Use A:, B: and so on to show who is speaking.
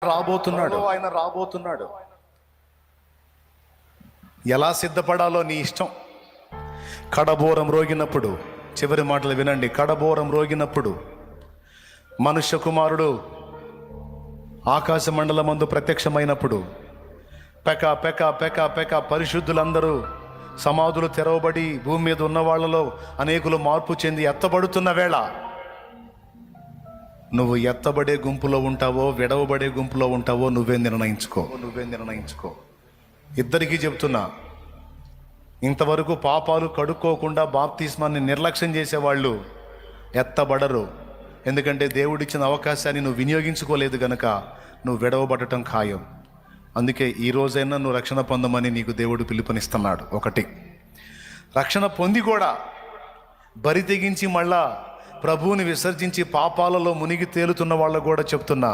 A: రాబోతున్నాడు. ఎలా సిద్ధపడాలో నీ ఇష్టం. కడబోరం రోగినప్పుడు, చివరి మాటలు వినండి, కడబోరం రోగినప్పుడు మనుష్య కుమారుడు ఆకాశ మండలమందు ప్రత్యక్షమైనప్పుడు పెక పెక పెక పెక పరిశుద్ధులందరూ సమాధులు తెరవబడి భూమి మీద ఉన్న వాళ్ళలో అనేకులు మార్పు చెంది ఎత్తబడుతున్న వేళ నువ్వు ఎత్తబడే గుంపులో ఉంటావో విడవబడే గుంపులో ఉంటావో నువ్వే నిర్ణయించుకో. ఇద్దరికీ చెప్తున్నా, ఇంతవరకు పాపాలు కడుక్కోకుండా బాప్తిస్మాన్ని నిర్లక్ష్యం చేసేవాళ్ళు ఎత్తబడరు. ఎందుకంటే దేవుడిచ్చిన అవకాశాన్ని నువ్వు వినియోగించుకోలేదు గనక నువ్వు విడవబడటం ఖాయం. అందుకే ఈ రోజైనా నువ్వు రక్షణ పొందమని నీకు దేవుడు పిలుపునిస్తున్నాడు. ఒకటి, రక్షణ పొంది కూడా బరి తెగించి మళ్ళా ప్రభువుని విసర్జించి పాపాలలో మునిగి తేలుతున్న వాళ్ళకు కూడా చెప్తున్నా,